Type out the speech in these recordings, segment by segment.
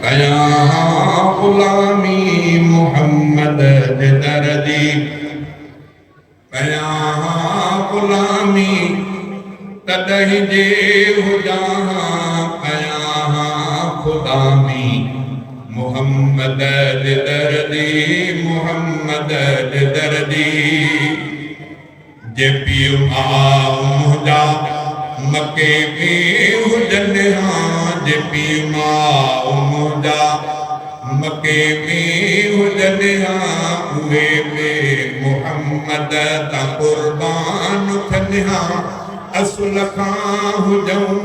कया गुलामी मोहम्मद दर्दी कया गुलामी तदहि जे हुजां कया गुलामी मोहम्मद दर्दी मोहम्मद दर्दी जे पियो मुझा मके में हुजन जे पियो मुझा मके में हुजन उहे में मोहम्मद ता कुर्बान थियन असुल खां हुजऊं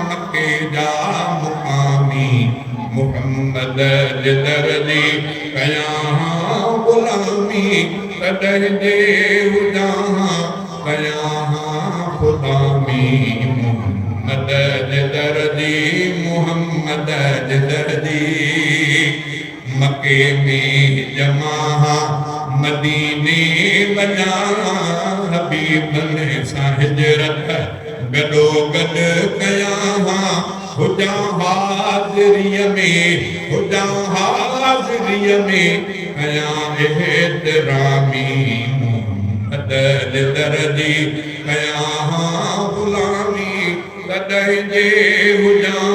मके जा मुकामी मोहम्मद दर्दी कया गुलामी तॾहिं जे हुजां कया गुलामी मोहम्मद दर्दी मोहम्मद दर्दी मके में जमा मदीने वञा हबीबन सां हिजरत गॾो गॾ कया हुजां हाज़िरीअ में हुजां हाज़िरीअ में कया एहतरामी मोहम्मद दर्दी कया गुलामी तॾहिं जे हुजां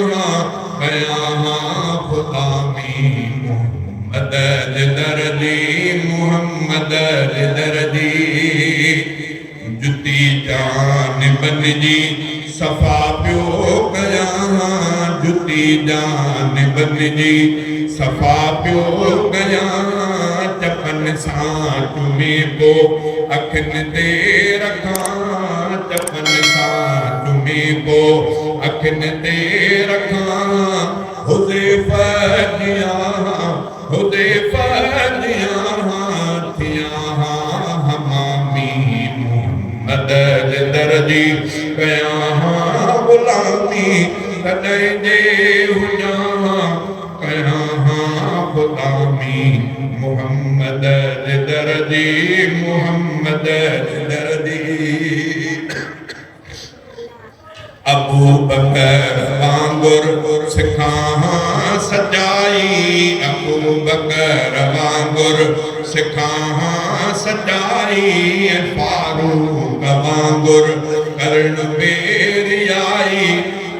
कया गुलामी मोहम्मद दर्दी मोहम्मद दर्दी जुती जान बन जी सफ़ा पियो कया जुती जान बन जी सफ़ा पियो कया चपन सां चुमे पो अखियुनि ते रखां चपन सां चुमे पो अखियुनि ते रखां हुज़ैफ़ा जियां थियां हमामी मोहम्मद दर्दी कया गुलामी तॾहिं जे हुजां कया गुलामी मोहम्मद दर्दी मोहम्मद दर्दी अबू बकर वांगुर सिखां सजाई अबू बकर वांगुर सिखां सजाई फारूक वांगुर करण बेरियाई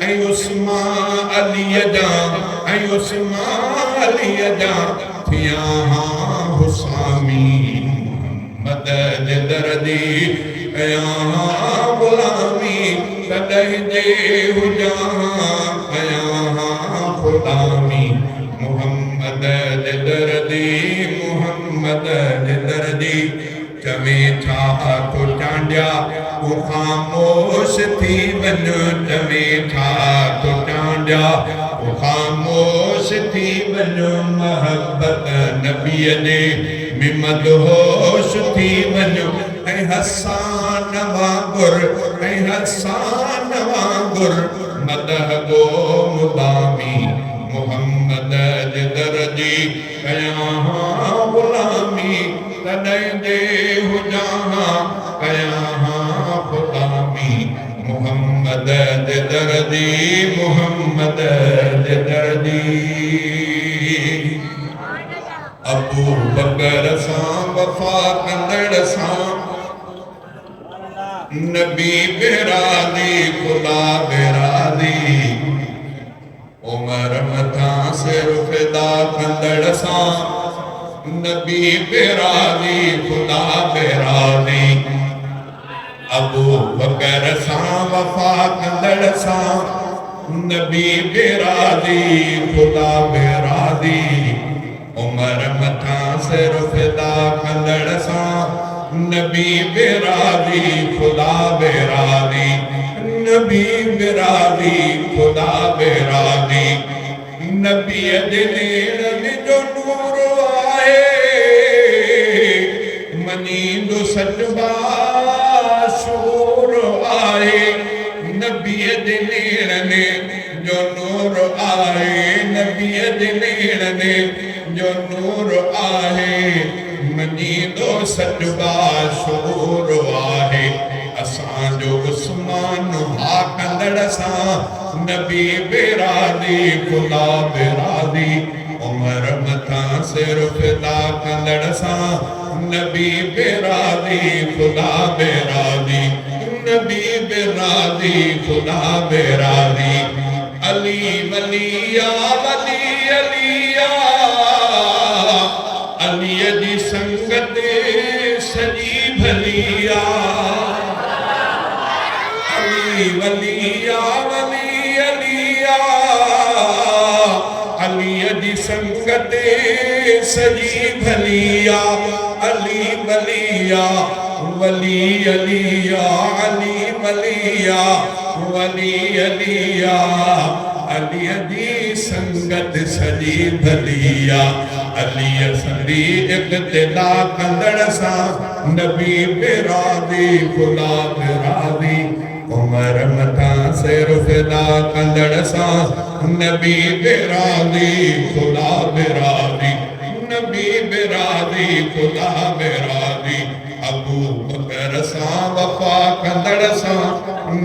ऐं उस्मान अलीअ जा थियां हुसामी मोहम्मद दर्दी कया गुलामी तॾहिं जे हुजां कया गुलामी मोहम्मद दर्दी मोहम्मद दर्दी चवे छा तो चांडिया तूं ख़ामोश थी वञ चवे छा तो चांडिया तूं ख़ामोश थी वञ महबत नबीअ जे में मदहोश थी वञ ऐं हसान वांगुर मदह गो मुदामी मोहम्मद दर्दी कया गुलामी तॾहिं जे हुजां कया गुलामी मोहम्मद दर्दी मोहम्मद दर्दी अबू बकर सां वफ़ा कंदड़ सां नबी बेरादी खुदा बेरादी उमर मथां सिर फिदा कंदड़ सां नबी बेरादी खुदा बेरादी अबू बकर सां वफ़ा कंदड़ सां नबी बेरादी खुदा बेरादी उमर मथां सिर फिदा कंदड़ सां नबी बेरादी खुदा बेरादी नबी बेरादी खुदा बेरादी नबीअ जे नेड़नि जो नूर आहे मञींदो सचबा शूर आहे नबीअ जे नेड़नि जो नूर आहे नबीअ जे नेड़नि जो नूर आहे मञींदो सचबा शूर आहे असांजो उस्मान हा कंदड़ कंदड़ सां नबी बेरादी खुदा बेरादी उमर मथा सिर फिदा कंदड़ सां नबी बेरादी खुदा बेरादी नबी बेरादी खुदा बेरादी अली वलिया वली अलिया अली जी संगत सजी भलिया अली वलिया वली अलिया अली जी संगत सजी भलिया अली वलिया वली अलिया अली वलिया वली अलिया अली जी संगत सजी भलिया अली संदी इब्तिदा कंदड़ सां नबी बेरादी खुदा बेरादी उमर मथा सिर फिदा कंदड़ सां नबी बेरादी खुदा बेरादी नबी बेरादी खुदा बेरादी अबू बकर सां वफा कंदड़ सां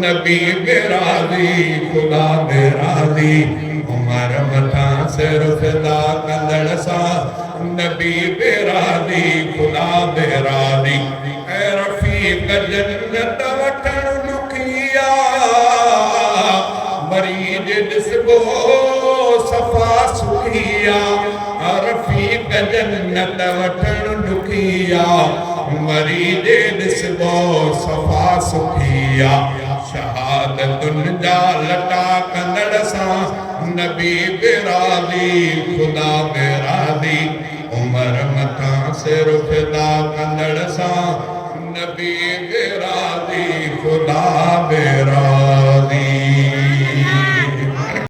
नबी बेरादी खुदा बेरादी उमर मथा सिर फिदा कंदड़ सां नबी बेरादी खुदा बेरादी ऐ रफ़ीक जन्नत वठण दुखिया मरीज ॾिसबो सफ़ा सुखिया रफ़ीक जन्नत वठण दुखिया मरीज ॾिसबो सफ़ा सुखिया शहादतुनि जा लटा कंदड़ सां नबी बेरादी खुदा बेरादी उमर मथा सिर फिदा कंदड़ सां नबी बेरादी खुदा बेरादी